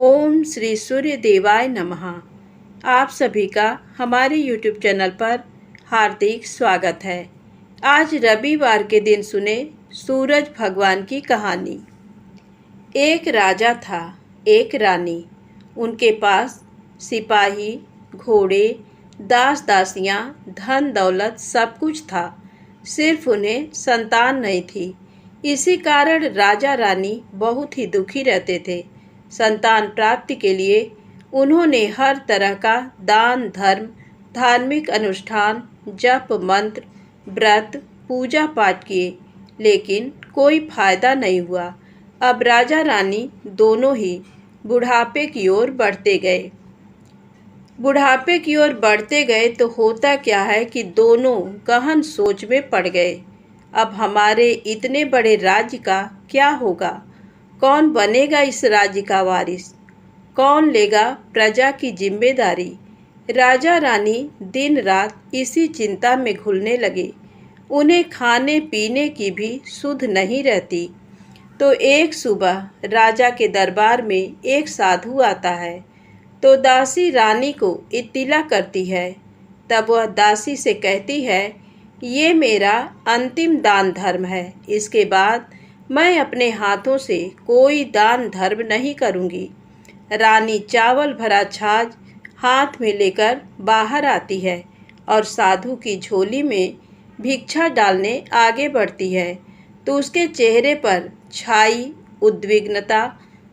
ओम श्री सूर्य देवाय नमः। आप सभी का हमारे YouTube चैनल पर हार्दिक स्वागत है। आज रविवार के दिन सुने सूरज भगवान की कहानी। एक राजा था, एक रानी। उनके पास सिपाही, घोड़े, दास दासियां, धन दौलत सब कुछ था। सिर्फ उन्हें संतान नहीं थी। इसी कारण राजा रानी बहुत ही दुखी रहते थे। संतान प्राप्ति के लिए उन्होंने हर तरह का दान धर्म, धार्मिक अनुष्ठान, जप मंत्र, व्रत, पूजा पाठ किए, लेकिन कोई फायदा नहीं हुआ। अब राजा रानी दोनों ही बुढ़ापे की ओर बढ़ते गए। बुढ़ापे की ओर बढ़ते गए तो होता क्या है कि दोनों गहन सोच में पड़ गए। अब हमारे इतने बड़े राज्य का क्या होगा? कौन बनेगा इस राज्य का वारिस? कौन लेगा प्रजा की जिम्मेदारी? राजा रानी दिन रात इसी चिंता में घुलने लगे। उन्हें खाने पीने की भी सुध नहीं रहती। तो एक सुबह राजा के दरबार में एक साधु आता है। तो दासी रानी को इत्तिला करती है। तब वह दासी से कहती है, ये मेरा अंतिम दान धर्म है। इसके बाद मैं अपने हाथों से कोई दान धर्म नहीं करूंगी। रानी चावल भरा छाछ हाथ में लेकर बाहर आती है और साधु की झोली में भिक्षा डालने आगे बढ़ती है। तो उसके चेहरे पर छाई उद्विग्नता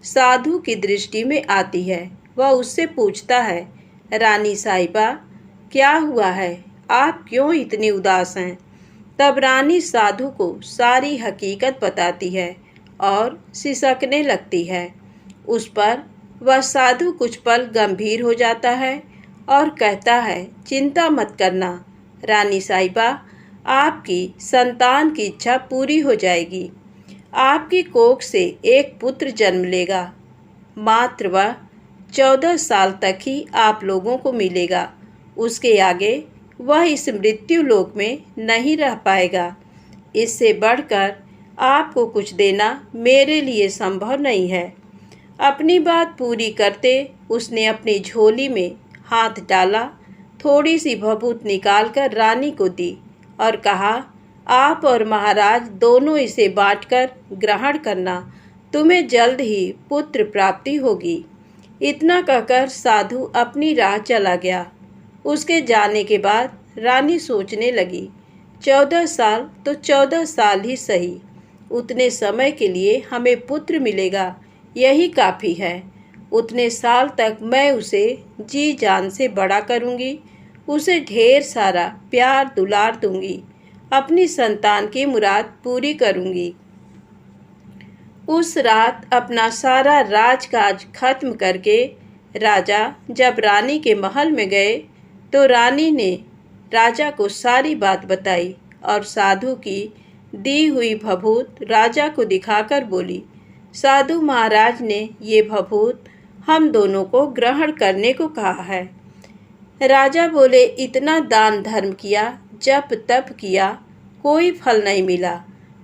साधु की दृष्टि में आती है। वह उससे पूछता है, रानी साहिबा, क्या हुआ है? आप क्यों इतनी उदास हैं? तब रानी साधु को सारी हकीकत बताती है और सिसकने लगती है। उस पर वह साधु कुछ पल गंभीर हो जाता है और कहता है, चिंता मत करना रानी साहिबा, आपकी संतान की इच्छा पूरी हो जाएगी। आपकी कोख से एक पुत्र जन्म लेगा। मात्र वह 14 साल तक ही आप लोगों को मिलेगा। उसके आगे वह इस मृत्यु लोक में नहीं रह पाएगा। इससे बढ़कर आपको कुछ देना मेरे लिए संभव नहीं है। अपनी बात पूरी करते उसने अपनी झोली में हाथ डाला, थोड़ी सी भभूत निकालकर रानी को दी और कहा, आप और महाराज दोनों इसे बांटकर ग्रहण करना। तुम्हें जल्द ही पुत्र प्राप्ति होगी। इतना कहकर साधु अपनी राह चला गया। उसके जाने के बाद रानी सोचने लगी, 14 साल तो 14 साल ही सही। उतने समय के लिए हमें पुत्र मिलेगा, यही काफ़ी है। उतने साल तक मैं उसे जी जान से बड़ा करूँगी। उसे ढेर सारा प्यार दुलार दूँगी। अपनी संतान की मुराद पूरी करूँगी। उस रात अपना सारा राजकाज खत्म करके राजा जब रानी के महल में गए तो रानी ने राजा को सारी बात बताई और साधु की दी हुई भभूत राजा को दिखाकर बोली, साधु महाराज ने ये भभूत हम दोनों को ग्रहण करने को कहा है। राजा बोले, इतना दान धर्म किया, जप तप किया, कोई फल नहीं मिला।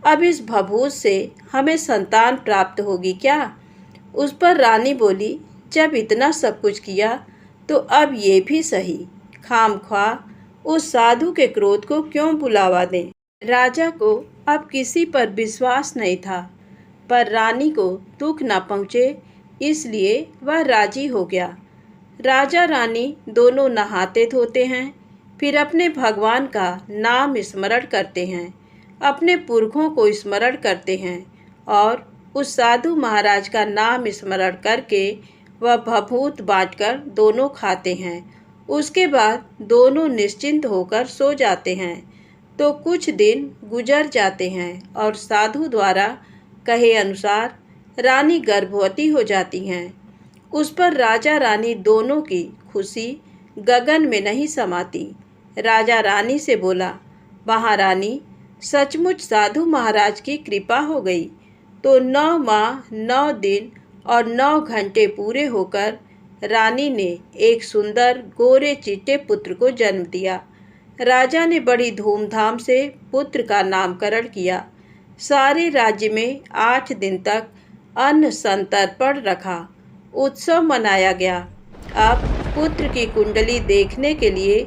अब इस भभूत से हमें संतान प्राप्त होगी क्या? उस पर रानी बोली, जब इतना सब कुछ किया तो अब ये भी सही। खामख्वाह उस साधु के क्रोध को क्यों बुलावा दें? राजा को अब किसी पर विश्वास नहीं था, पर रानी को दुख न पहुँचे इसलिए वह राजी हो गया। राजा रानी दोनों नहाते धोते हैं, फिर अपने भगवान का नाम स्मरण करते हैं, अपने पुरखों को स्मरण करते हैं और उस साधु महाराज का नाम स्मरण करके वह भभूत बांटकर दोनों खाते हैं। उसके बाद दोनों निश्चिंत होकर सो जाते हैं। तो कुछ दिन गुजर जाते हैं और साधु द्वारा कहे अनुसार रानी गर्भवती हो जाती हैं। उस पर राजा रानी दोनों की खुशी गगन में नहीं समाती। राजा रानी से बोला, महारानी, सचमुच साधु महाराज की कृपा हो गई। तो 9 माह 9 दिन और 9 घंटे पूरे होकर रानी ने एक सुंदर गोरे चिट्टे पुत्र को जन्म दिया। राजा ने बड़ी धूमधाम से पुत्र का नामकरण किया। सारे राज्य में 8 दिन तक अन्न संतर्पण रखा। उत्सव मनाया गया। अब पुत्र की कुंडली देखने के लिए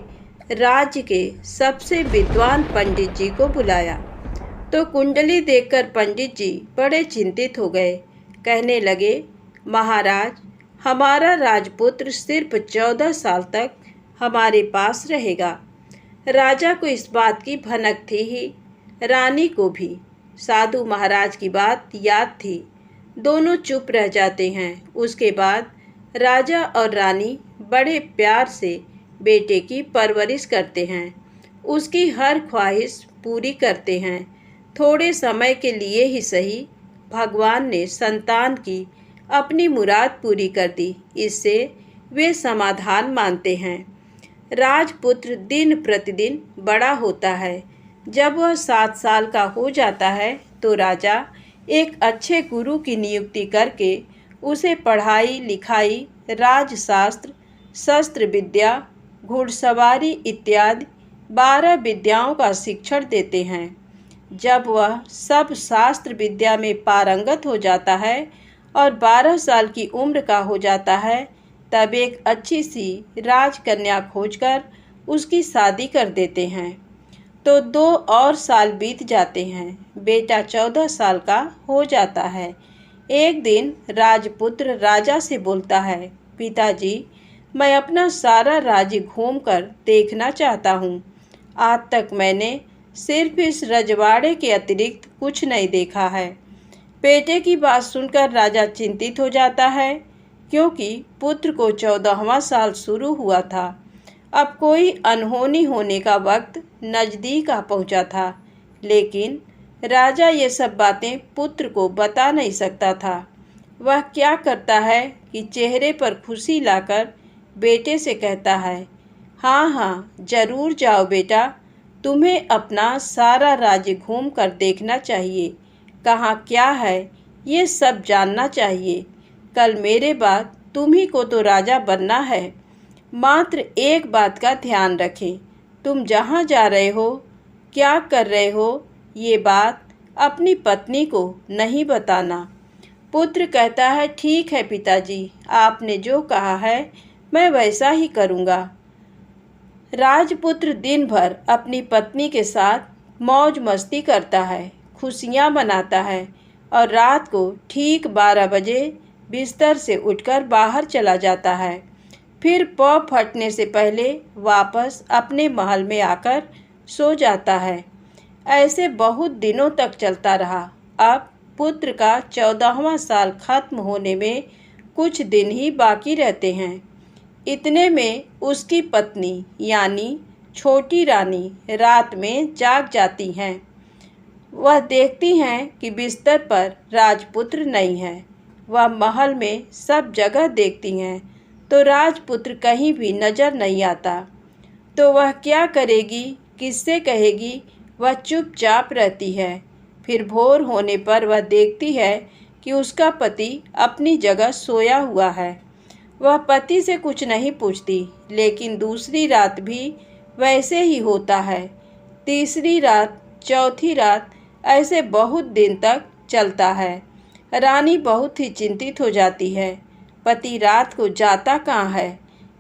राज्य के सबसे विद्वान पंडित जी को बुलाया। तो कुंडली देखकर पंडित जी बड़े चिंतित हो गए। कहने लगे, महाराज, हमारा राजपुत्र सिर्फ 14 साल तक हमारे पास रहेगा। राजा को इस बात की भनक थी ही, रानी को भी। साधु महाराज की बात याद थी। दोनों चुप रह जाते हैं। उसके बाद राजा और रानी बड़े प्यार से बेटे की परवरिश करते हैं, उसकी हर ख्वाहिश पूरी करते हैं। थोड़े समय के लिए ही सही, भगवान ने संतान की अपनी मुराद पूरी कर दी। इससे वे समाधान मानते हैं। राजपुत्र दिन प्रतिदिन बड़ा होता है। जब वह 7 साल का हो जाता है तो राजा एक अच्छे गुरु की नियुक्ति करके उसे पढ़ाई लिखाई, राजशास्त्र, शस्त्र विद्या, घुड़सवारी इत्यादि 12 विद्याओं का शिक्षण देते हैं। जब वह सब शास्त्र विद्या में पारंगत हो जाता है और 12 साल की उम्र का हो जाता है, तब एक अच्छी सी राजकन्या खोजकर उसकी शादी कर देते हैं। तो 2 और साल बीत जाते हैं। बेटा 14 साल का हो जाता है। एक दिन राजपुत्र राजा से बोलता है, पिताजी, मैं अपना सारा राज्य घूमकर देखना चाहता हूँ। आज तक मैंने सिर्फ इस रजवाड़े के अतिरिक्त कुछ नहीं देखा है। बेटे की बात सुनकर राजा चिंतित हो जाता है, क्योंकि पुत्र को 14वां साल शुरू हुआ था। अब कोई अनहोनी होने का वक्त नज़दीक आ पहुंचा था, लेकिन राजा ये सब बातें पुत्र को बता नहीं सकता था। वह क्या करता है कि चेहरे पर खुशी लाकर बेटे से कहता है, हाँ हाँ, जरूर जाओ बेटा, तुम्हें अपना सारा राज्य घूम कर देखना चाहिए। कहाँ क्या है ये सब जानना चाहिए। कल मेरे बाद तुम्ही को तो राजा बनना है। मात्र एक बात का ध्यान रखें, तुम जहाँ जा रहे हो, क्या कर रहे हो, ये बात अपनी पत्नी को नहीं बताना। पुत्र कहता है, ठीक है पिताजी, आपने जो कहा है मैं वैसा ही करूँगा। राजपुत्र दिन भर अपनी पत्नी के साथ मौज मस्ती करता है, खुशियाँ मनाता है और रात को ठीक 12 बजे बिस्तर से उठकर बाहर चला जाता है। फिर पौ फटने से पहले वापस अपने महल में आकर सो जाता है। ऐसे बहुत दिनों तक चलता रहा। अब पुत्र का 14वां साल खत्म होने में कुछ दिन ही बाकी रहते हैं। इतने में उसकी पत्नी यानी छोटी रानी रात में जाग जाती हैं। वह देखती हैं कि बिस्तर पर राजपुत्र नहीं है। वह महल में सब जगह देखती हैं, तो राजपुत्र कहीं भी नजर नहीं आता। तो वह क्या करेगी, किससे कहेगी? वह चुपचाप रहती है। फिर भोर होने पर वह देखती है कि उसका पति अपनी जगह सोया हुआ है। वह पति से कुछ नहीं पूछती, लेकिन दूसरी रात भी वैसे ही होता है। तीसरी रात, चौथी रात, ऐसे बहुत दिन तक चलता है। रानी बहुत ही चिंतित हो जाती है। पति रात को जाता कहाँ है,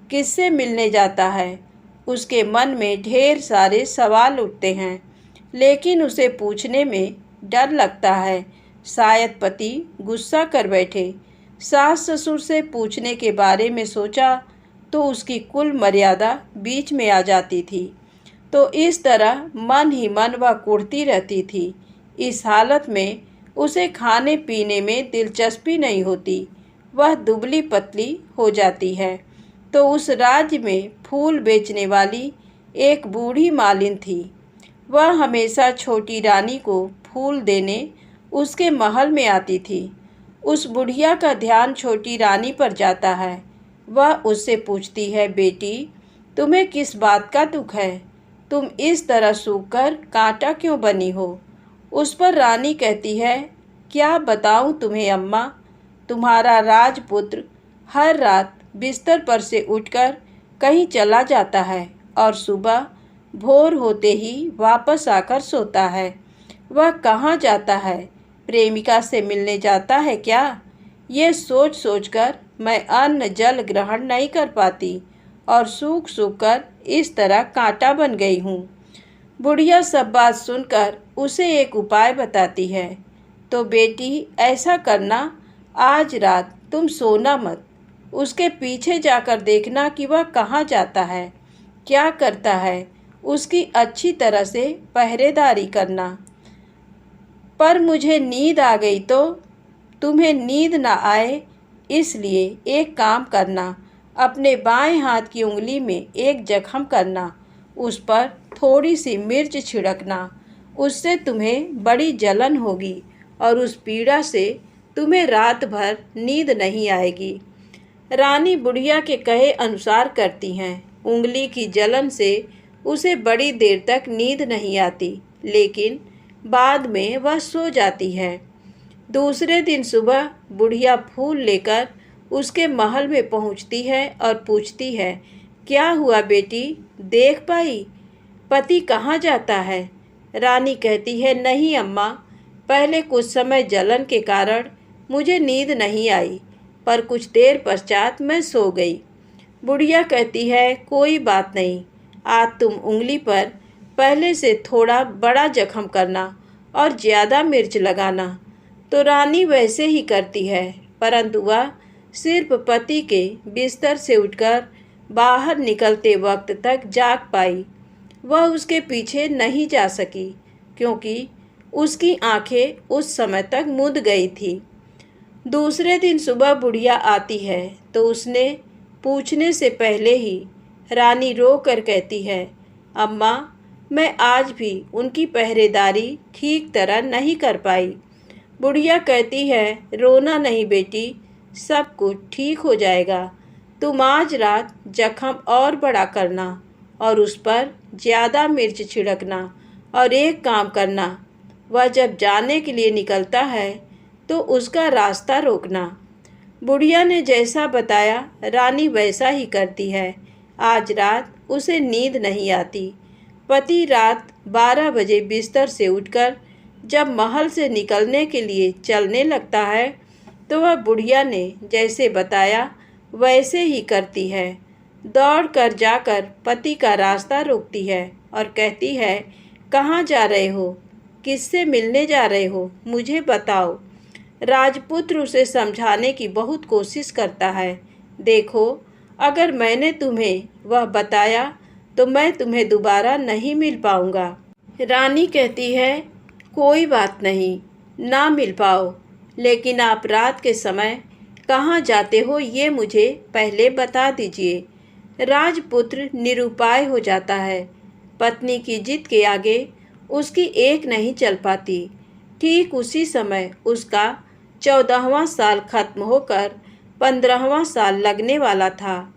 किससे मिलने जाता है? उसके मन में ढेर सारे सवाल उठते हैं, लेकिन उसे पूछने में डर लगता है। शायद पति गुस्सा कर बैठे। सास ससुर से पूछने के बारे में सोचा तो उसकी कुल मर्यादा बीच में आ जाती थी। तो इस तरह मन ही मन वह कुढ़ती रहती थी। इस हालत में उसे खाने पीने में दिलचस्पी नहीं होती। वह दुबली पतली हो जाती है। तो उस राज्य में फूल बेचने वाली एक बूढ़ी मालिन थी। वह हमेशा छोटी रानी को फूल देने उसके महल में आती थी। उस बुढ़िया का ध्यान छोटी रानी पर जाता है। वह उससे पूछती है, बेटी, तुम्हें किस बात का दुख है? तुम इस तरह सूखकर कांटा क्यों बनी हो? उस पर रानी कहती है, क्या बताऊं तुम्हें अम्मा, तुम्हारा राजपुत्र हर रात बिस्तर पर से उठकर कहीं चला जाता है और सुबह भोर होते ही वापस आकर सोता है। वह कहाँ जाता है? प्रेमिका से मिलने जाता है क्या? ये सोच सोचकर मैं अन्न जल ग्रहण नहीं कर पाती और सूख सूख कर इस तरह कांटा बन गई हूँ। बुढ़िया सब बात सुनकर उसे एक उपाय बताती है। तो बेटी ऐसा करना, आज रात तुम सोना मत, उसके पीछे जाकर देखना कि वह कहाँ जाता है, क्या करता है, उसकी अच्छी तरह से पहरेदारी करना। पर मुझे नींद आ गई तो तुम्हें नींद ना आए, इसलिए एक काम करना, अपने बाएं हाथ की उंगली में एक जख्म करना, उस पर थोड़ी सी मिर्च छिड़कना, उससे तुम्हें बड़ी जलन होगी और उस पीड़ा से तुम्हें रात भर नींद नहीं आएगी। रानी बुढ़िया के कहे अनुसार करती हैं। उंगली की जलन से उसे बड़ी देर तक नींद नहीं आती, लेकिन बाद में वह सो जाती है। दूसरे दिन सुबह बुढ़िया फूल लेकर उसके महल में पहुंचती है और पूछती है, क्या हुआ बेटी, देख पाई पति कहाँ जाता है? रानी कहती है, नहीं अम्मा, पहले कुछ समय जलन के कारण मुझे नींद नहीं आई, पर कुछ देर पश्चात मैं सो गई। बुढ़िया कहती है, कोई बात नहीं, आज तुम उंगली पर पहले से थोड़ा बड़ा जख्म करना और ज़्यादा मिर्च लगाना। तो रानी वैसे ही करती है, परंतु वह सिर्फ पति के बिस्तर से उठकर बाहर निकलते वक्त तक जाग पाई। वह उसके पीछे नहीं जा सकी, क्योंकि उसकी आंखें उस समय तक मुद गई थी। दूसरे दिन सुबह बुढ़िया आती है तो उसने पूछने से पहले ही रानी रो कर कहती है, अम्मा, मैं आज भी उनकी पहरेदारी ठीक तरह नहीं कर पाई। बुढ़िया कहती है, रोना नहीं बेटी, सब कुछ ठीक हो जाएगा। तुम आज रात जख्म और बड़ा करना और उस पर ज़्यादा मिर्च छिड़कना, और एक काम करना, वह जब जाने के लिए निकलता है तो उसका रास्ता रोकना। बुढ़िया ने जैसा बताया रानी वैसा ही करती है। आज रात उसे नींद नहीं आती। पति रात 12 बजे बिस्तर से उठकर जब महल से निकलने के लिए चलने लगता है तो वह बुढ़िया ने जैसे बताया वैसे ही करती है। दौड़ कर जाकर पति का रास्ता रोकती है और कहती है, कहाँ जा रहे हो, किससे मिलने जा रहे हो, मुझे बताओ। राजपुत्र उसे समझाने की बहुत कोशिश करता है। देखो, अगर मैंने तुम्हें वह बताया तो मैं तुम्हें दोबारा नहीं मिल पाऊंगा। रानी कहती है, कोई बात नहीं, ना मिल पाओ, लेकिन आप रात के समय कहाँ जाते हो ये मुझे पहले बता दीजिए। राजपुत्र निरुपाय हो जाता है। पत्नी की जिद के आगे उसकी एक नहीं चल पाती। ठीक उसी समय उसका 14वां साल खत्म होकर 15वां साल लगने वाला था।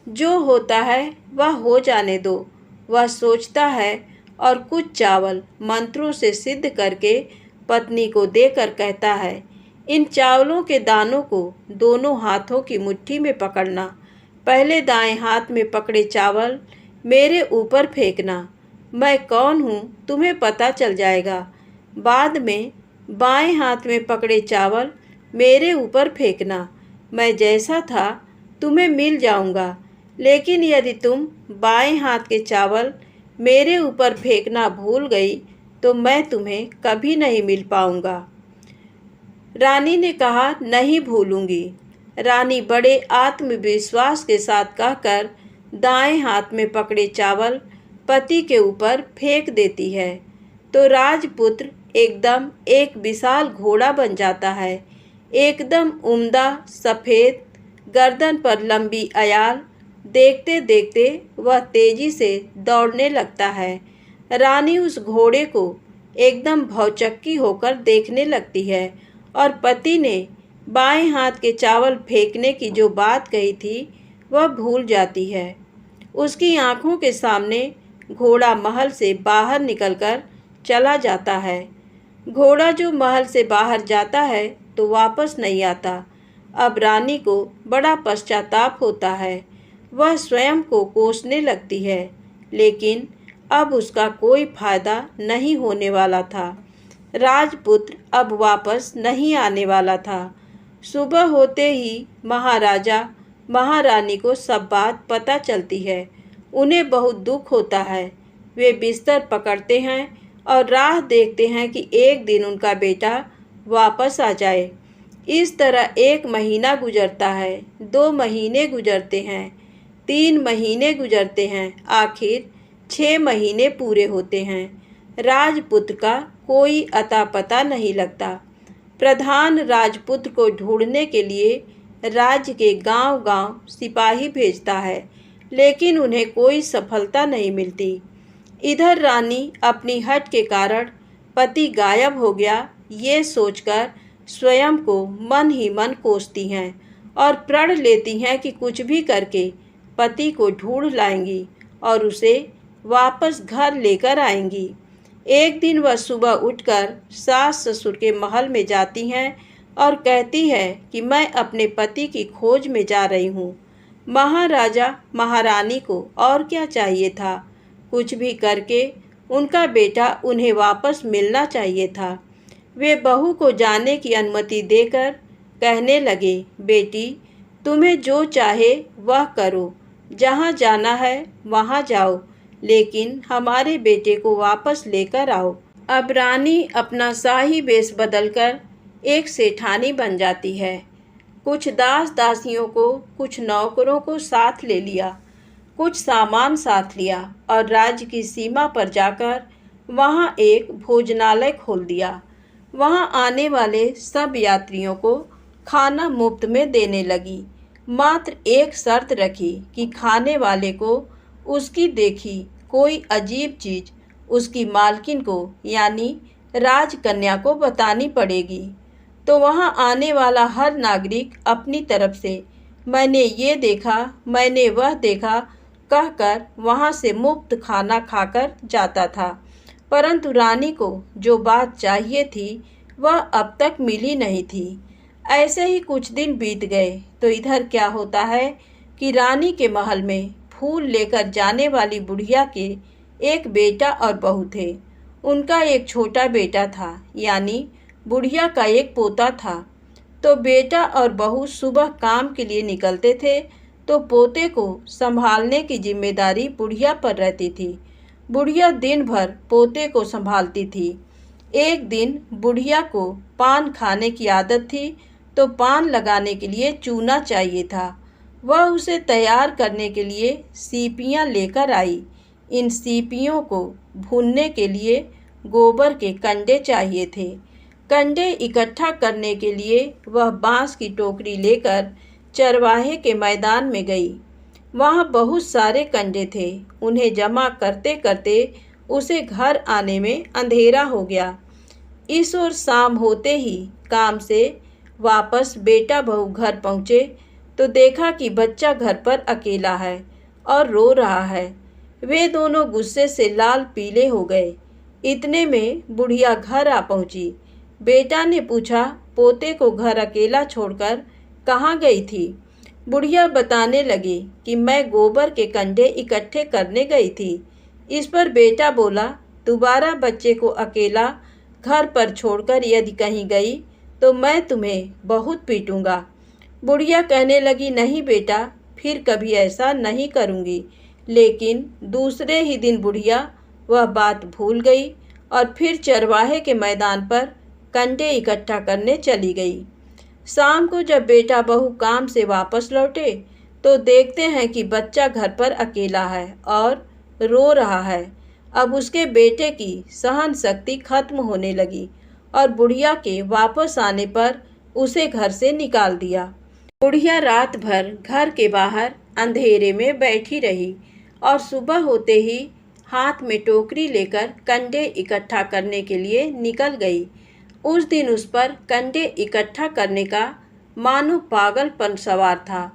जो होता है वह हो जाने दो, वह सोचता है, और कुछ चावल मंत्रों से सिद्ध करके पत्नी को देकर कहता है, इन चावलों के दानों को दोनों हाथों की मुट्ठी में पकड़ना। पहले दाएं हाथ में पकड़े चावल मेरे ऊपर फेंकना, मैं कौन हूँ तुम्हें पता चल जाएगा। बाद में बाएं हाथ में पकड़े चावल मेरे ऊपर फेंकना, मैं जैसा था तुम्हें मिल जाऊंगा। लेकिन यदि तुम बाएं हाथ के चावल मेरे ऊपर फेंकना भूल गई तो मैं तुम्हें कभी नहीं मिल पाऊंगा। रानी ने कहा, नहीं भूलूंगी। रानी बड़े आत्मविश्वास के साथ कहकर दाएं हाथ में पकड़े चावल पति के ऊपर फेंक देती है तो राजपुत्र एकदम एक विशाल घोड़ा बन जाता है। एकदम उम्दा सफ़ेद, गर्दन पर लंबी अयाल। देखते देखते वह तेजी से दौड़ने लगता है। रानी उस घोड़े को एकदम भौचक्की होकर देखने लगती है और पति ने बाएं हाथ के चावल फेंकने की जो बात कही थी वह भूल जाती है। उसकी आंखों के सामने घोड़ा महल से बाहर निकलकर चला जाता है। घोड़ा जो महल से बाहर जाता है तो वापस नहीं आता। अब रानी को बड़ा पश्चाताप होता है। वह स्वयं को कोसने लगती है, लेकिन अब उसका कोई फायदा नहीं होने वाला था। राजपुत्र अब वापस नहीं आने वाला था। सुबह होते ही महाराजा महारानी को सब बात पता चलती है। उन्हें बहुत दुख होता है। वे बिस्तर पकड़ते हैं और राह देखते हैं कि एक दिन उनका बेटा वापस आ जाए। इस तरह 1 महीना गुजरता है, 2 महीने गुजरते हैं, 3 महीने गुजरते हैं, आखिर 6 महीने पूरे होते हैं। राजपुत्र का कोई अता पता नहीं लगता। प्रधान राजपुत्र को ढूंढने के लिए राज्य के गांव-गांव सिपाही भेजता है, लेकिन उन्हें कोई सफलता नहीं मिलती। इधर रानी अपनी हठ के कारण पति गायब हो गया ये सोचकर स्वयं को मन ही मन कोसती हैं और प्रण लेती हैं कि कुछ भी करके पति को ढूंढ लाएंगी और उसे वापस घर लेकर आएंगी। एक दिन वह सुबह उठकर सास ससुर के महल में जाती हैं और कहती है कि मैं अपने पति की खोज में जा रही हूँ। महाराजा महारानी को और क्या चाहिए था, कुछ भी करके उनका बेटा उन्हें वापस मिलना चाहिए था। वे बहू को जाने की अनुमति देकर कहने लगे, बेटी तुम्हें जो चाहे वह करो, जहाँ जाना है वहाँ जाओ, लेकिन हमारे बेटे को वापस लेकर आओ। अब रानी अपना शाही वेश बदलकर एक सेठानी बन जाती है। कुछ दास दासियों को, कुछ नौकरों को साथ ले लिया, कुछ सामान साथ लिया और राज्य की सीमा पर जाकर वहाँ एक भोजनालय खोल दिया। वहाँ आने वाले सब यात्रियों को खाना मुफ्त में देने लगी। मात्र एक शर्त रखी कि खाने वाले को उसकी देखी कोई अजीब चीज़ उसकी मालकिन को यानी राजकन्या को बतानी पड़ेगी। तो वहाँ आने वाला हर नागरिक अपनी तरफ से मैंने ये देखा, मैंने वह देखा कहकर वहाँ से मुफ्त खाना खाकर जाता था। परंतु रानी को जो बात चाहिए थी वह अब तक मिली नहीं थी। ऐसे ही कुछ दिन बीत गए तो इधर क्या होता है कि रानी के महल में फूल लेकर जाने वाली बुढ़िया के एक बेटा और बहू थे। उनका एक छोटा बेटा था, यानी बुढ़िया का एक पोता था। तो बेटा और बहू सुबह काम के लिए निकलते थे तो पोते को संभालने की जिम्मेदारी बुढ़िया पर रहती थी। बुढ़िया दिन भर पोते को संभालती थी। एक दिन बुढ़िया को पान खाने की आदत थी तो पान लगाने के लिए चूना चाहिए था। वह उसे तैयार करने के लिए सीपियाँ लेकर आई। इन सीपियों को भूनने के लिए गोबर के कंडे चाहिए थे। कंडे इकट्ठा करने के लिए वह बांस की टोकरी लेकर चरवाहे के मैदान में गई। वहाँ बहुत सारे कंडे थे। उन्हें जमा करते करते उसे घर आने में अंधेरा हो गया। इस ओर शाम होते ही काम से वापस बेटा बहू घर पहुँचे तो देखा कि बच्चा घर पर अकेला है और रो रहा है। वे दोनों गुस्से से लाल पीले हो गए। इतने में बुढ़िया घर आ पहुँची। बेटा ने पूछा, पोते को घर अकेला छोड़कर कहाँ गई थी? बुढ़िया बताने लगी कि मैं गोबर के कंडे इकट्ठे करने गई थी। इस पर बेटा बोला, दोबारा बच्चे को अकेला घर पर छोड़कर यदि कहीं गई तो मैं तुम्हें बहुत पीटूंगा। बुढ़िया कहने लगी, नहीं बेटा, फिर कभी ऐसा नहीं करूँगी। लेकिन दूसरे ही दिन बुढ़िया वह बात भूल गई और फिर चरवाहे के मैदान पर कंडे इकट्ठा करने चली गई। शाम को जब बेटा बहू काम से वापस लौटे तो देखते हैं कि बच्चा घर पर अकेला है और रो रहा है। अब उसके बेटे की सहन शक्ति खत्म होने लगी और बुढ़िया के वापस आने पर उसे घर से निकाल दिया। बुढ़िया रात भर घर के बाहर अंधेरे में बैठी रही और सुबह होते ही हाथ में टोकरी लेकर कंडे इकट्ठा करने के लिए निकल गई। उस दिन उस पर कंडे इकट्ठा करने का मानो पागलपन सवार था।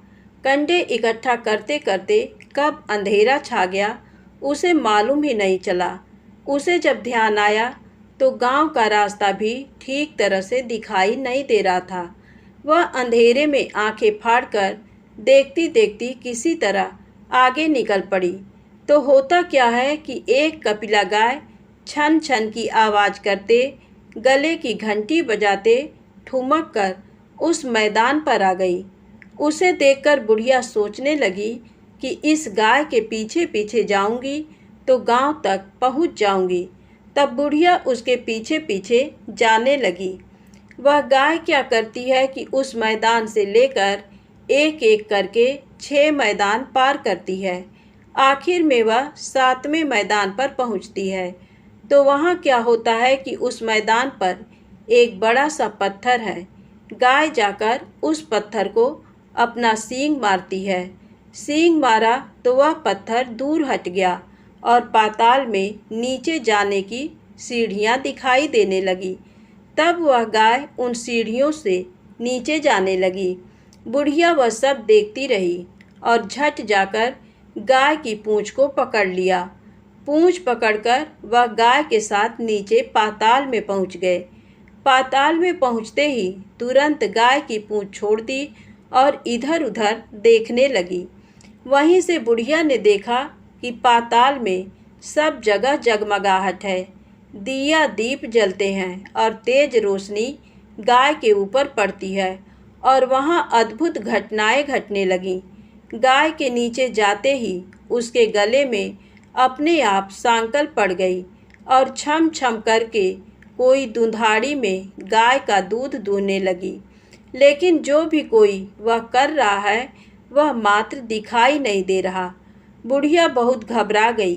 कंडे इकट्ठा करते करते कब अंधेरा छा गया उसे मालूम ही नहीं चला। उसे जब ध्यान आया तो गांव का रास्ता भी ठीक तरह से दिखाई नहीं दे रहा था। वह अंधेरे में आंखें फाड़कर देखती देखती किसी तरह आगे निकल पड़ी। तो होता क्या है कि एक कपिला गाय छन छन की आवाज़ करते, गले की घंटी बजाते ठुमक कर उस मैदान पर आ गई। उसे देखकर बुढ़िया सोचने लगी कि इस गाय के पीछे पीछे जाऊंगी तो गांव तक पहुंच जाऊंगी। तब बुढ़िया उसके पीछे पीछे जाने लगी। वह गाय क्या करती है कि उस मैदान से लेकर एक एक करके 6 मैदान पार करती है। आखिर में वह 7वें मैदान पर पहुंचती है। तो वहाँ क्या होता है कि उस मैदान पर एक बड़ा सा पत्थर है। गाय जाकर उस पत्थर को अपना सींग मारती है। सींग मारा तो वह पत्थर दूर हट गया और पाताल में नीचे जाने की सीढ़ियाँ दिखाई देने लगी। तब वह गाय उन सीढ़ियों से नीचे जाने लगी। बुढ़िया वह सब देखती रही और झट जाकर गाय की पूँछ को पकड़ लिया। पूँछ पकड़कर वह गाय के साथ नीचे पाताल में पहुंच गए। पाताल में पहुंचते ही तुरंत गाय की पूँछ छोड़ दी और इधर उधर देखने लगी। वहीं से बुढ़िया ने देखा कि पाताल में सब जगह जगमगाहट है। दिया दीप जलते हैं और तेज रोशनी गाय के ऊपर पड़ती है और वहाँ अद्भुत घटनाएं घटने लगीं। गाय के नीचे जाते ही उसके गले में अपने आप सांकल पड़ गई और छम छम करके कोई दुधाड़ी में गाय का दूध दूहने लगी। लेकिन जो भी कोई वह कर रहा है वह मात्र दिखाई नहीं दे रहा। बुढ़िया बहुत घबरा गई,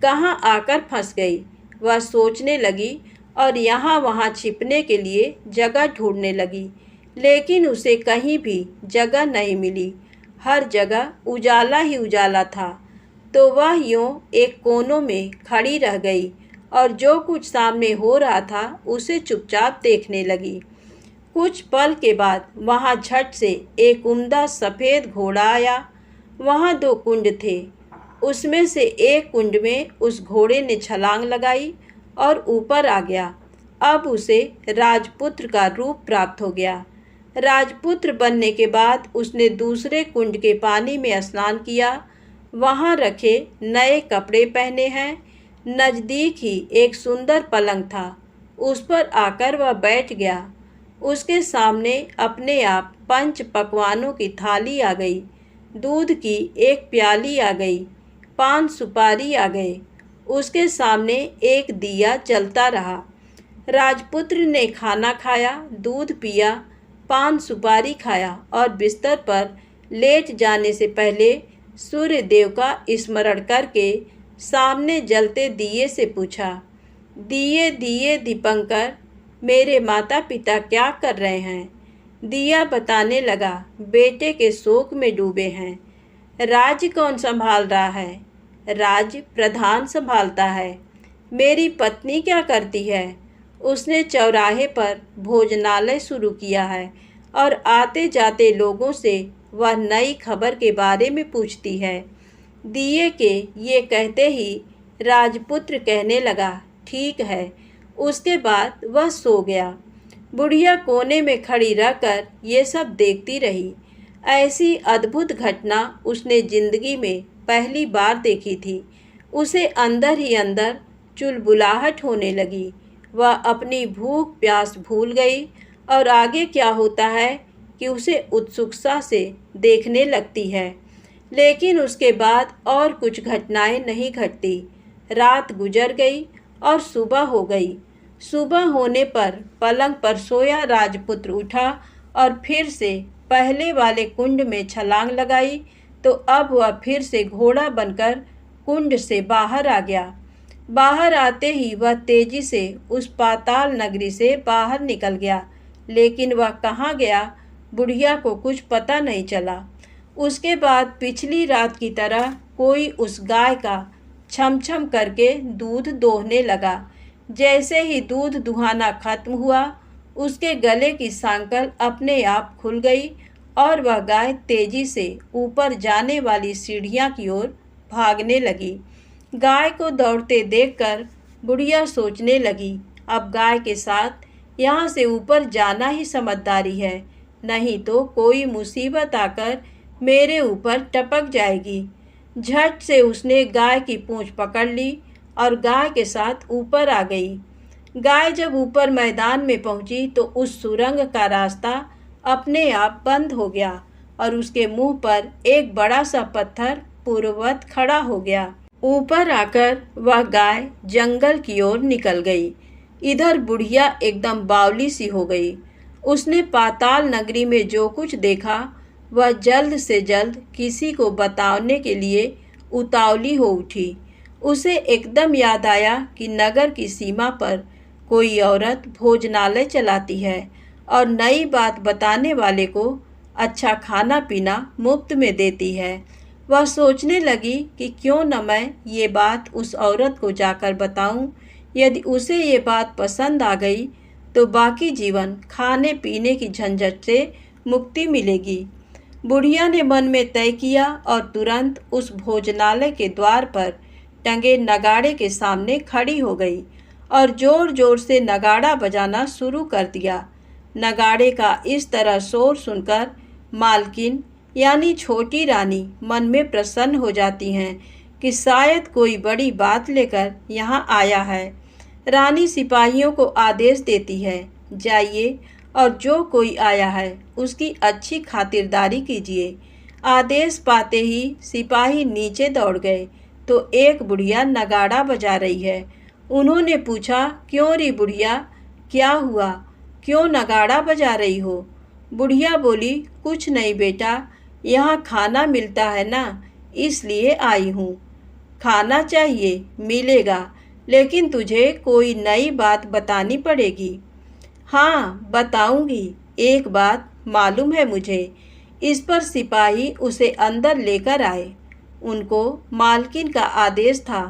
कहाँ आकर फंस गई वह सोचने लगी और यहाँ वहाँ छिपने के लिए जगह ढूंढने लगी। लेकिन उसे कहीं भी जगह नहीं मिली। हर जगह उजाला ही उजाला था। तो वह यूँ एक कोनों में खड़ी रह गई और जो कुछ सामने हो रहा था उसे चुपचाप देखने लगी। कुछ पल के बाद वहाँ झट से एक उम्दा सफ़ेद घोड़ा आया। वहाँ 2 कुंड थे। उसमें से एक कुंड में उस घोड़े ने छलांग लगाई और ऊपर आ गया। अब उसे राजपुत्र का रूप प्राप्त हो गया। राजपुत्र बनने के बाद उसने दूसरे कुंड के पानी में स्नान किया। वहाँ रखे नए कपड़े पहने हैं। नज़दीक ही एक सुंदर पलंग था। उस पर आकर वह बैठ गया। उसके सामने अपने आप 5 पकवानों की थाली आ गई। दूध की एक प्याली आ गई। 5 सुपारी आ गए। उसके सामने एक दिया जलता रहा। राजपुत्र ने खाना खाया, दूध पिया, 5 सुपारी खाया और बिस्तर पर लेट जाने से पहले सूर्य देव का स्मरण करके सामने जलते दिए से पूछा, दिए दिए दीपंकर, मेरे माता पिता क्या कर रहे हैं? दिया बताने लगा, बेटे के शोक में डूबे हैं। राज्य कौन संभाल रहा है? राज्य प्रधान संभालता है। मेरी पत्नी क्या करती है? उसने चौराहे पर भोजनालय शुरू किया है और आते जाते लोगों से वह नई खबर के बारे में पूछती है। दिए के ये कहते ही राजपुत्र कहने लगा, ठीक है। उसके बाद वह सो गया। बुढ़िया कोने में खड़ी रहकर ये सब देखती रही। ऐसी अद्भुत घटना उसने जिंदगी में पहली बार देखी थी। उसे अंदर ही अंदर चुलबुलाहट होने लगी। वह अपनी भूख प्यास भूल गई और आगे क्या होता है कि उसे उत्सुकता से देखने लगती है। लेकिन उसके बाद और कुछ घटनाएं नहीं घटती। रात गुजर गई और सुबह हो गई। सुबह होने पर पलंग पर सोया राजपुत्र उठा और फिर से पहले वाले कुंड में छलांग लगाई तो अब वह फिर से घोड़ा बनकर कुंड से बाहर आ गया। बाहर आते ही वह तेजी से उस पाताल नगरी से बाहर निकल गया। लेकिन वह कहाँ गया, बुढ़िया को कुछ पता नहीं चला। उसके बाद पिछली रात की तरह कोई उस गाय का छम छम करके दूध दोहने लगा। जैसे ही दूध दुहाना खत्म हुआ, उसके गले की सांकल अपने आप खुल गई और वह गाय तेजी से ऊपर जाने वाली सीढ़ियाँ की ओर भागने लगी। गाय को दौड़ते देखकर बुढ़िया सोचने लगी, अब गाय के साथ यहाँ से ऊपर जाना ही समझदारी है, नहीं तो कोई मुसीबत आकर मेरे ऊपर टपक जाएगी। झट से उसने गाय की पूँछ पकड़ ली और गाय के साथ ऊपर आ गई। गाय जब ऊपर मैदान में पहुंची तो उस सुरंग का रास्ता अपने आप बंद हो गया और उसके मुंह पर एक बड़ा सा पत्थर पूर्ववत खड़ा हो गया। ऊपर आकर वह गाय जंगल की ओर निकल गई। इधर बुढ़िया एकदम बावली सी हो गई। उसने पाताल नगरी में जो कुछ देखा वह जल्द से जल्द किसी को बताने के लिए उतावली हो उठी। उसे एकदम याद आया कि नगर की सीमा पर कोई औरत भोजनालय चलाती है और नई बात बताने वाले को अच्छा खाना पीना मुफ्त में देती है। वह सोचने लगी कि क्यों न मैं ये बात उस औरत को जाकर बताऊं। यदि उसे ये बात पसंद आ गई तो बाकी जीवन खाने पीने की झंझट से मुक्ति मिलेगी। बुढ़िया ने मन में तय किया और तुरंत उस भोजनालय के द्वार पर टंगे नगाड़े के सामने खड़ी हो गई और जोर जोर से नगाड़ा बजाना शुरू कर दिया। नगाड़े का इस तरह शोर सुनकर मालकिन यानी छोटी रानी मन में प्रसन्न हो जाती हैं कि शायद कोई बड़ी बात लेकर यहाँ आया है। रानी सिपाहियों को आदेश देती है, जाइए और जो कोई आया है उसकी अच्छी खातिरदारी कीजिए। आदेश पाते ही सिपाही नीचे दौड़ गए तो एक बुढ़िया नगाड़ा बजा रही है। उन्होंने पूछा, क्यों री बुढ़िया, क्या हुआ, क्यों नगाड़ा बजा रही हो? बुढ़िया बोली, कुछ नहीं बेटा, यहाँ खाना मिलता है ना, इसलिए आई हूँ। खाना चाहिए, मिलेगा, लेकिन तुझे कोई नई बात बतानी पड़ेगी। हाँ बताऊंगी, एक बात मालूम है मुझे। इस पर सिपाही उसे अंदर लेकर आए। उनको मालकिन का आदेश था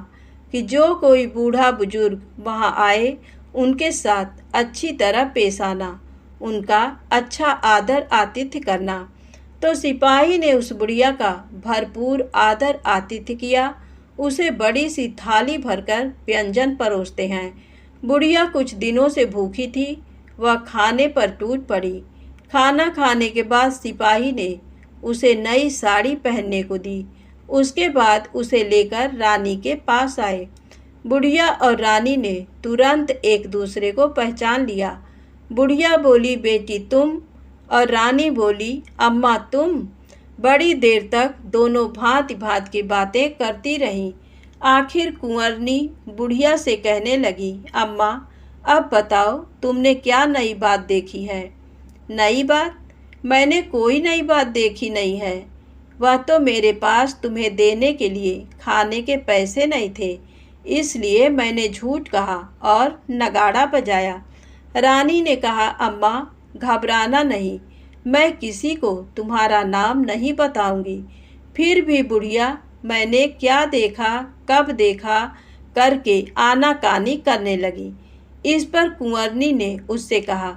कि जो कोई बूढ़ा बुजुर्ग वहाँ आए उनके साथ अच्छी तरह पेश आना, उनका अच्छा आदर आतिथ्य करना। तो सिपाही ने उस बुढ़िया का भरपूर आदर आतिथ्य किया। उसे बड़ी सी थाली भरकर व्यंजन परोसते हैं। बुढ़िया कुछ दिनों से भूखी थी, वह खाने पर टूट पड़ी। खाना खाने के बाद सिपाही ने उसे नई साड़ी पहनने को दी। उसके बाद उसे लेकर रानी के पास आए। बुढ़िया और रानी ने तुरंत एक दूसरे को पहचान लिया। बुढ़िया बोली, बेटी तुम, और रानी बोली, अम्मा तुम। बड़ी देर तक दोनों भांति भांति की बातें करती रहीं। आखिर कुंवरनी बुढ़िया से कहने लगी, अम्मा अब बताओ तुमने क्या नई बात देखी है? नई बात? मैंने कोई नई बात देखी नहीं है। वह तो मेरे पास तुम्हें देने के लिए खाने के पैसे नहीं थे, इसलिए मैंने झूठ कहा और नगाड़ा बजाया। रानी ने कहा, अम्मा घबराना नहीं, मैं किसी को तुम्हारा नाम नहीं बताऊंगी। फिर भी बुढ़िया मैंने क्या देखा, कब देखा करके आनाकानी करने लगी। इस पर कुंवरनी ने उससे कहा,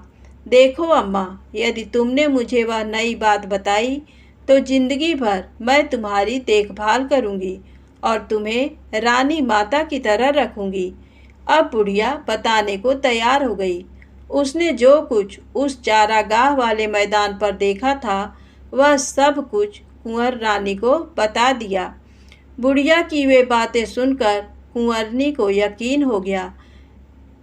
देखो अम्मा, यदि तुमने मुझे वह नई बात बताई तो जिंदगी भर मैं तुम्हारी देखभाल करूंगी और तुम्हें रानी माता की तरह रखूंगी। अब बुढ़िया बताने को तैयार हो गई। उसने जो कुछ उस चारागाह वाले मैदान पर देखा था वह सब कुछ कुंवर रानी को बता दिया। बुढ़िया की वे बातें सुनकर कुंवरनी को यकीन हो गया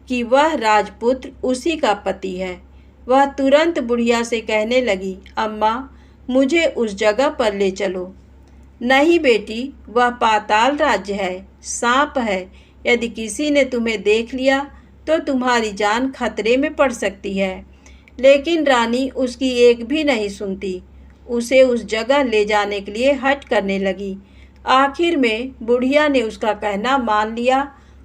कि वह राजपुत्र उसी का पति है। वह तुरंत बुढ़िया से कहने लगी, अम्मा मुझे उस जगह पर ले चलो। नहीं बेटी, वह पाताल राज्य है, सांप है। यदि किसी ने तुम्हें देख लिया तो तुम्हारी जान खतरे में पड़ सकती है। लेकिन रानी उसकी एक भी नहीं सुनती। उसे उस जगह ले जाने के लिए हठ करने लगी। आखिर में बुढ़िया ने उसका कहना मान लिया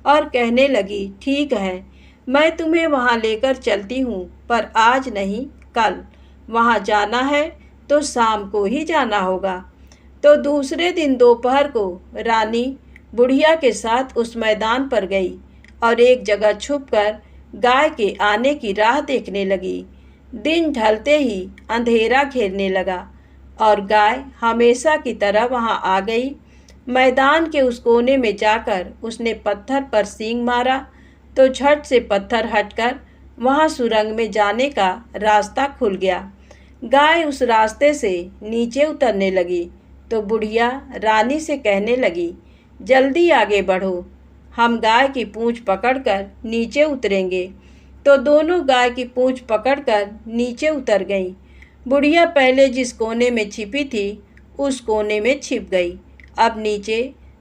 और कहने लगी, ठीक है, मैं तुम्हें वहाँ लेकर चलती हूँ, पर आज नहीं कल। वहाँ जाना है तो शाम को ही जाना होगा। तो दूसरे दिन दोपहर को रानी बुढ़िया के साथ उस मैदान पर गई और एक जगह छुपकर गाय के आने की राह देखने लगी। दिन ढलते ही अंधेरा घेरने लगा और गाय हमेशा की तरह वहां आ गई। मैदान के उस कोने में जाकर उसने पत्थर पर सींग मारा तो झट से पत्थर हटकर वहां सुरंग में जाने का रास्ता खुल गया। गाय उस रास्ते से नीचे उतरने लगी तो बुढ़िया रानी से कहने लगी, जल्दी आगे बढ़ो, हम गाय की पूंछ पकड़कर नीचे उतरेंगे। तो दोनों गाय की पूंछ पकड़कर नीचे उतर गईं। बुढ़िया पहले जिस कोने में छिपी थी उस कोने में छिप गई। अब नीचे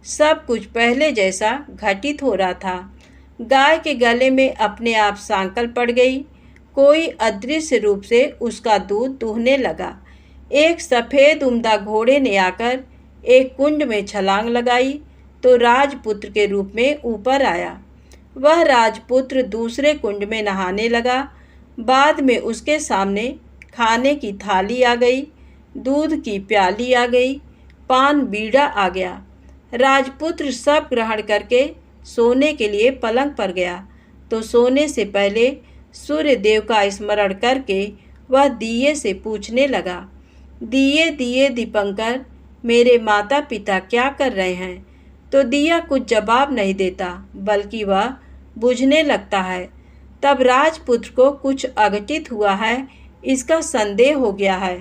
सब कुछ पहले जैसा घटित हो रहा था। गाय के गले में अपने आप सांकल पड़ गई। कोई अदृश्य रूप से उसका दूध दूहने लगा। एक सफ़ेद उम्दा घोड़े ने आकर एक कुंड में छलांग लगाई तो राजपुत्र के रूप में ऊपर आया। वह राजपुत्र दूसरे कुंड में नहाने लगा। बाद में उसके सामने खाने की थाली आ गई, दूध की प्याली आ गई, पान बीड़ा आ गया। राजपुत्र सब ग्रहण करके सोने के लिए पलंग पर गया तो सोने से पहले सूर्य देव का स्मरण करके वह दिए से पूछने लगा, दिए दिए दीपंकर, मेरे माता पिता क्या कर रहे हैं? तो दिया कुछ जवाब नहीं देता बल्कि वह बुझने लगता है। तब राजपुत्र को कुछ अघटित हुआ है इसका संदेह हो गया है।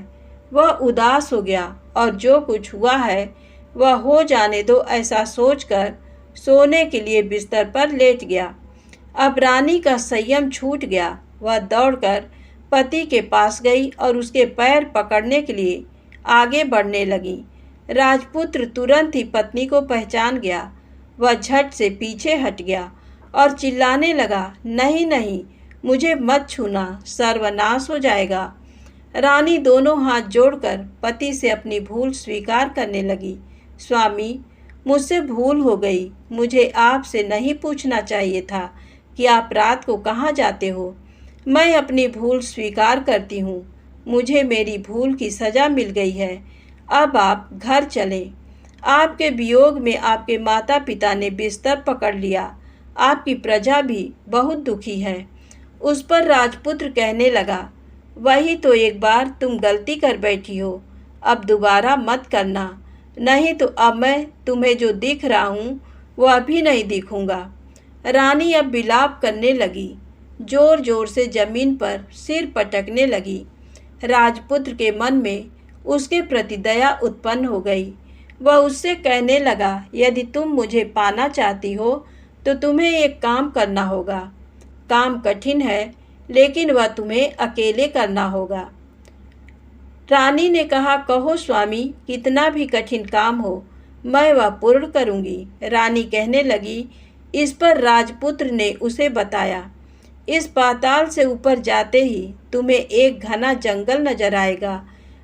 वह उदास हो गया और जो कुछ हुआ है वह हो जाने दो ऐसा सोचकर सोने के लिए बिस्तर पर लेट गया। अब रानी का संयम छूट गया। वह दौड़कर पति के पास गई और उसके पैर पकड़ने के लिए आगे बढ़ने लगी। राजपुत्र तुरंत ही पत्नी को पहचान गया। वह झट से पीछे हट गया और चिल्लाने लगा, नहीं नहीं, मुझे मत छूना, सर्वनाश हो जाएगा। रानी दोनों हाथ जोड़कर पति से अपनी भूल स्वीकार करने लगी। स्वामी, मुझसे भूल हो गई। मुझे आपसे नहीं पूछना चाहिए था कि आप रात को कहाँ जाते हो। मैं अपनी भूल स्वीकार करती हूँ। मुझे मेरी भूल की सज़ा मिल गई है। अब आप घर चलें। आपके वियोग में आपके माता पिता ने बिस्तर पकड़ लिया। आपकी प्रजा भी बहुत दुखी है। उस पर राजपुत्र कहने लगा, वही तो एक बार तुम गलती कर बैठी हो, अब दोबारा मत करना, नहीं तो अब मैं तुम्हें जो दिख रहा हूँ वो अभी नहीं दिखूँगा। रानी अब विलाप करने लगी, जोर जोर से जमीन पर सिर पटकने लगी। राजपुत्र के मन में उसके प्रति दया उत्पन्न हो गई। वह उससे कहने लगा, यदि तुम मुझे पाना चाहती हो तो तुम्हें एक काम करना होगा। काम कठिन है लेकिन वह तुम्हें अकेले करना होगा। रानी ने कहा, कहो स्वामी, कितना भी कठिन काम हो मैं वह पूर्ण करूँगी। रानी कहने लगी। इस पर राजपुत्र ने उसे बताया, इस पाताल से ऊपर जाते ही तुम्हें एक घना जंगल नजर आएगा।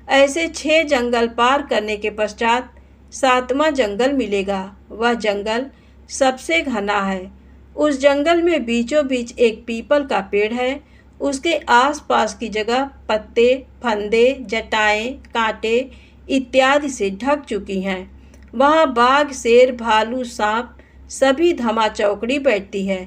ऐसे 6 जंगल पार करने के पश्चात 7वां जंगल मिलेगा। वह जंगल सबसे घना है। उस जंगल में बीचों बीच एक पीपल का पेड़ है। उसके आसपास की जगह पत्ते, फंदे, जटाएं, कांटे इत्यादि से ढक चुकी हैं। वहाँ बाघ, शेर, भालू, सांप सभी धमा चौकड़ी बैठती है।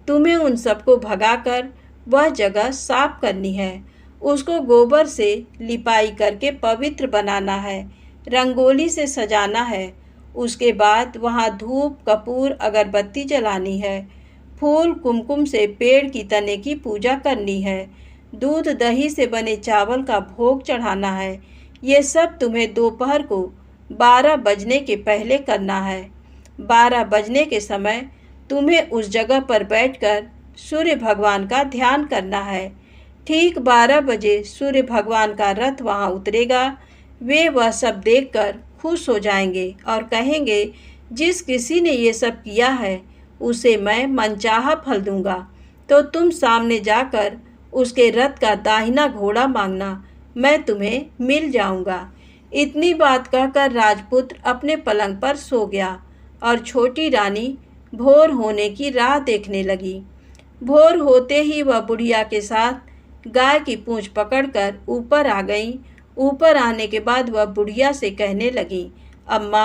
तुम्हें उन सबको भगाकर वह जगह साफ करनी है। उसको गोबर से लिपाई करके पवित्र बनाना है, रंगोली से सजाना है। उसके बाद वहाँ धूप, कपूर, अगरबत्ती जलानी है। फूल, कुमकुम से पेड़ की तने की पूजा करनी है। दूध, दही से बने चावल का भोग चढ़ाना है। ये सब तुम्हें दोपहर को 12 बजने के पहले करना है। 12 बजने के समय तुम्हें उस जगह पर बैठकर सूर्य भगवान का ध्यान करना है। ठीक 12 बजे सूर्य भगवान का रथ वहाँ उतरेगा। वे वह सब देखकर खुश हो जाएंगे और कहेंगे, जिस किसी ने ये सब किया है उसे मैं मनचाहा फल दूंगा। तो तुम सामने जाकर उसके रथ का दाहिना घोड़ा मांगना, मैं तुम्हें मिल जाऊंगा। इतनी बात कहकर राजपुत्र अपने पलंग पर सो गया और छोटी रानी भोर होने की राह देखने लगी। भोर होते ही वह बुढ़िया के साथ गाय की पूंछ पकड़कर ऊपर आ गई। ऊपर आने के बाद वह बुढ़िया से कहने लगी, अम्मा,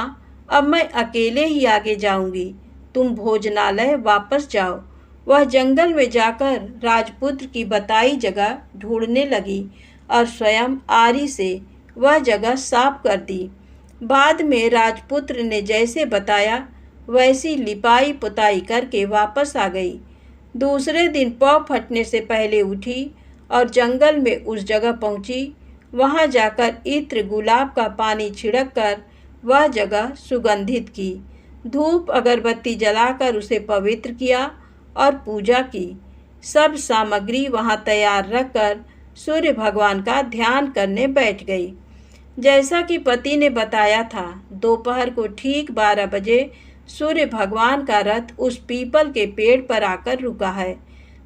अब मैं अकेले ही आगे जाऊंगी, तुम भोजनालय वापस जाओ। वह जंगल में जाकर राजपुत्र की बताई जगह ढूंढने लगी और स्वयं आरी से वह जगह साफ कर दी। बाद में राजपुत्र ने जैसे बताया वैसी लिपाई पुताई करके वापस आ गई। दूसरे दिन पौ फटने से पहले उठी और जंगल में उस जगह पहुंची। वहां जाकर इत्र, गुलाब का पानी छिड़क कर वह जगह सुगंधित की। धूप अगरबत्ती जलाकर उसे पवित्र किया और पूजा की। सब सामग्री वहां तैयार रखकर सूर्य भगवान का ध्यान करने बैठ गई। जैसा कि पति ने बताया था, दोपहर को ठीक 12 बजे सूर्य भगवान का रथ उस पीपल के पेड़ पर आकर रुका है।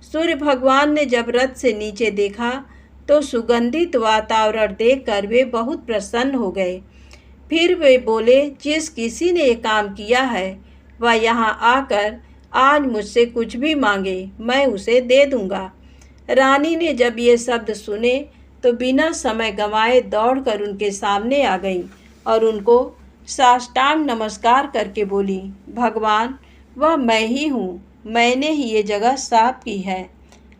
सूर्य भगवान ने जब रथ से नीचे देखा तो सुगंधित वातावरण देखकर वे बहुत प्रसन्न हो गए। फिर वे बोले, जिस किसी ने ये काम किया है वह यहाँ आकर आज मुझसे कुछ भी मांगे, मैं उसे दे दूंगा। रानी ने जब ये शब्द सुने तो बिना समय गंवाए दौड़कर उनके सामने आ गई और उनको साष्टांग नमस्कार करके बोली, भगवान, वह मैं ही हूँ, मैंने ही ये जगह साफ की है।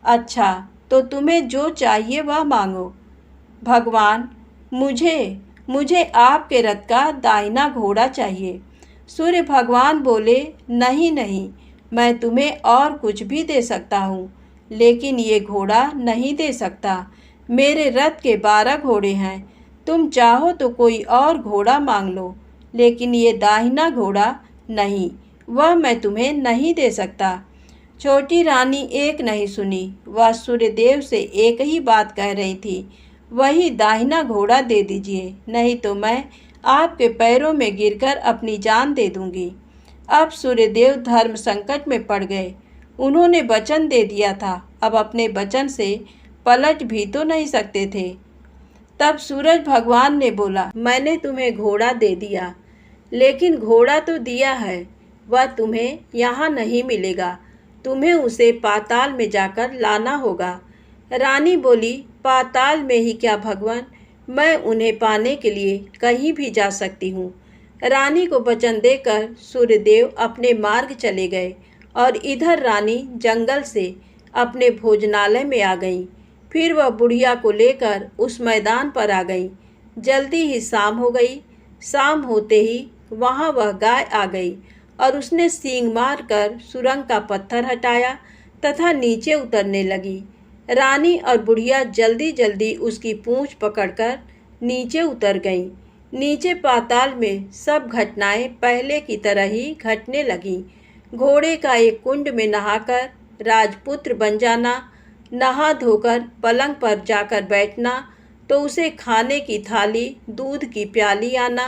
अच्छा, तो तुम्हें जो चाहिए वह मांगो। भगवान, मुझे आपके रथ का दाहिना घोड़ा चाहिए। सूर्य भगवान बोले, नहीं नहीं, मैं तुम्हें और कुछ भी दे सकता हूँ, लेकिन ये घोड़ा नहीं दे सकता। मेरे रथ के 12 घोड़े हैं, तुम चाहो तो कोई और घोड़ा मांग लो, लेकिन ये दाहिना घोड़ा नहीं, वह मैं तुम्हें नहीं दे सकता। छोटी रानी एक नहीं सुनी, वह सूर्यदेव से एक ही बात कह रही थी, वही दाहिना घोड़ा दे दीजिए, नहीं तो मैं आपके पैरों में गिरकर अपनी जान दे दूंगी। अब सूर्यदेव धर्म संकट में पड़ गए। उन्होंने वचन दे दिया था, अब अपने वचन से पलट भी तो नहीं सकते थे। तब सूरज भगवान ने बोला, मैंने तुम्हें घोड़ा दे दिया, लेकिन घोड़ा तो दिया है, वह तुम्हें यहाँ नहीं मिलेगा, तुम्हें उसे पाताल में जाकर लाना होगा। रानी बोली, पाताल में ही क्या भगवान, मैं उन्हें पाने के लिए कहीं भी जा सकती हूँ। रानी को वचन देकर सूर्यदेव अपने मार्ग चले गए और इधर रानी जंगल से अपने भोजनालय में आ गई। फिर वह बुढ़िया को लेकर उस मैदान पर आ गई। जल्दी ही शाम हो गई। शाम होते ही वहाँ वह गाय आ गई और उसने सींग मारकर सुरंग का पत्थर हटाया तथा नीचे उतरने लगी। रानी और बुढ़िया जल्दी जल्दी उसकी पूंछ पकड़कर नीचे उतर गईं। नीचे पाताल में सब घटनाएं पहले की तरह ही घटने लगीं। घोड़े का एक कुंड में नहाकर राजपुत्र बन जाना, नहा धोकर पलंग पर जाकर बैठना, तो उसे खाने की थाली, दूध की प्याली आना,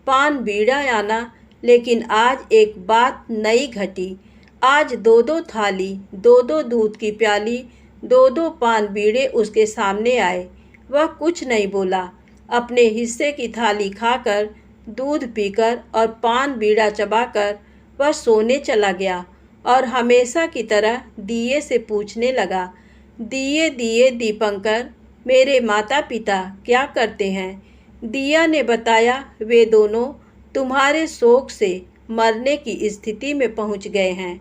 पान बीड़ा आना। लेकिन आज एक बात नई घटी। आज 2-2 थाली, 2-2 दूध की प्याली, 2-2 पान बीड़े उसके सामने आए। वह कुछ नहीं बोला। अपने हिस्से की थाली खाकर, दूध पीकर और पान बीड़ा चबाकर वह सोने चला गया और हमेशा की तरह दिए से पूछने लगा, दिए दिए दीपंकर, मेरे माता पिता क्या करते हैं? दिया ने बताया, वे दोनों तुम्हारे शोक से मरने की स्थिति में पहुंच गए हैं।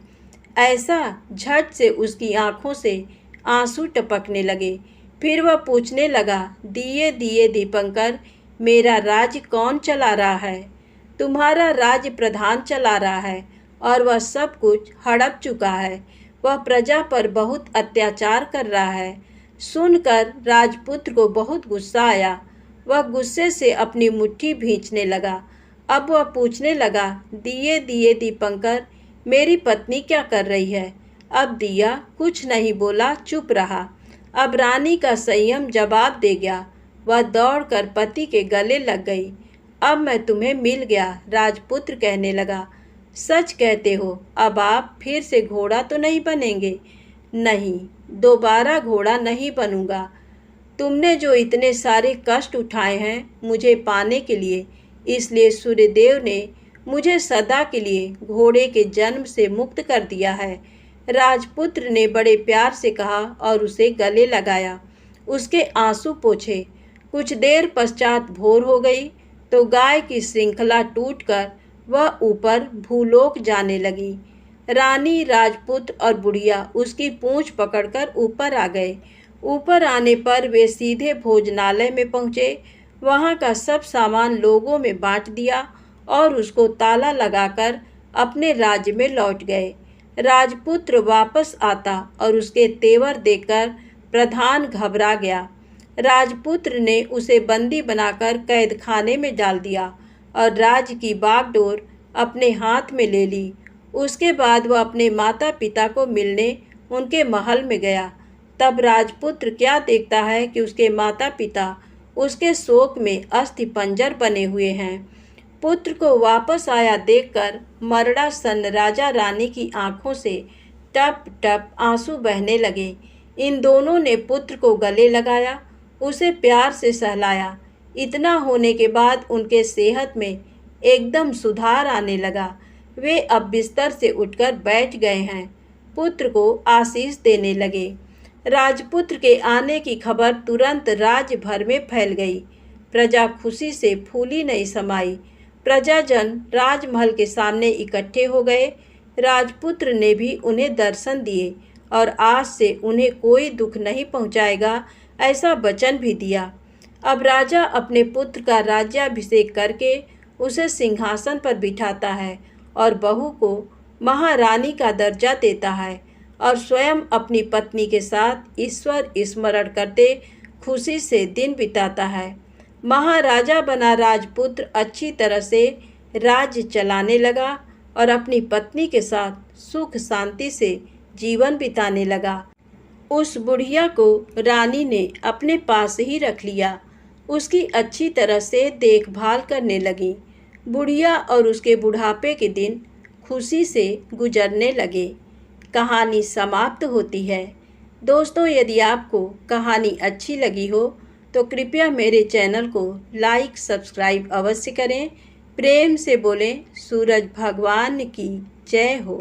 ऐसा झट से उसकी आंखों से आंसू टपकने लगे। फिर वह पूछने लगा, दिए दिए दीपंकर, मेरा राज्य कौन चला रहा है? तुम्हारा राज्य प्रधान चला रहा है और वह सब कुछ हड़प चुका है। वह प्रजा पर बहुत अत्याचार कर रहा है। सुनकर राजपुत्र को बहुत गुस्सा आया। वह गुस्से से अपनी मुट्ठी भींचने लगा। अब वह पूछने लगा, दिए दिए दीपंकर, मेरी पत्नी क्या कर रही है? अब दिया कुछ नहीं बोला, चुप रहा। अब रानी का संयम जवाब दे गया। वह दौड़कर पति के गले लग गई। अब मैं तुम्हें मिल गया, राजपुत्र कहने लगा। सच कहते हो, अब आप फिर से घोड़ा तो नहीं बनेंगे? नहीं, दोबारा घोड़ा नहीं बनूंगा। तुमने जो इतने सारे कष्ट उठाए हैं मुझे पाने के लिए, इसलिए सूर्यदेव ने मुझे सदा के लिए घोड़े के जन्म से मुक्त कर दिया है। राजपुत्र ने बड़े प्यार से कहा और उसे गले लगाया, उसके आंसू पोंछे। कुछ देर पश्चात भोर हो गई तो गाय की श्रृंखला टूटकर वह ऊपर भूलोक जाने लगी। रानी, राजपुत्र और बुढ़िया उसकी पूंछ पकड़कर ऊपर आ गए। ऊपर आने पर वे सीधे भोजनालय में पहुँचे। वहाँ का सब सामान लोगों में बांट दिया और उसको ताला लगाकर अपने राज्य में लौट गए। राजपुत्र वापस आता और उसके तेवर देखकर प्रधान घबरा गया। राजपुत्र ने उसे बंदी बनाकर कैद खाने में डाल दिया और राज्य की बागडोर अपने हाथ में ले ली। उसके बाद वह अपने माता पिता को मिलने उनके महल में गया। तब राजपुत्र क्या देखता है कि उसके माता पिता उसके शोक में अस्थिपंजर बने हुए हैं। पुत्र को वापस आया देखकर मरणासन्न राजा रानी की आंखों से टप टप आंसू बहने लगे। इन दोनों ने पुत्र को गले लगाया, उसे प्यार से सहलाया। इतना होने के बाद उनके सेहत में एकदम सुधार आने लगा। वे अब बिस्तर से उठकर बैठ गए हैं, पुत्र को आशीष देने लगे। राजपुत्र के आने की खबर तुरंत राज्य भर में फैल गई। प्रजा खुशी से फूली नहीं समाई। प्रजाजन राजमहल के सामने इकट्ठे हो गए। राजपुत्र ने भी उन्हें दर्शन दिए और आज से उन्हें कोई दुख नहीं पहुंचाएगा, ऐसा वचन भी दिया। अब राजा अपने पुत्र का राज्याभिषेक करके उसे सिंहासन पर बिठाता है और बहू को महारानी का दर्जा देता है और स्वयं अपनी पत्नी के साथ ईश्वर स्मरण करते खुशी से दिन बिताता है। महाराजा बना राजपुत्र अच्छी तरह से राज्य चलाने लगा और अपनी पत्नी के साथ सुख शांति से जीवन बिताने लगा। उस बुढ़िया को रानी ने अपने पास ही रख लिया। उसकी अच्छी तरह से देखभाल करने लगी। बुढ़िया और उसके बुढ़ापे के दिन खुशी से गुजरने लगे। कहानी समाप्त होती है। दोस्तों, यदि आपको कहानी अच्छी लगी हो तो कृपया मेरे चैनल को लाइक सब्सक्राइब अवश्य करें। प्रेम से बोलें सूरज भगवान की जय हो।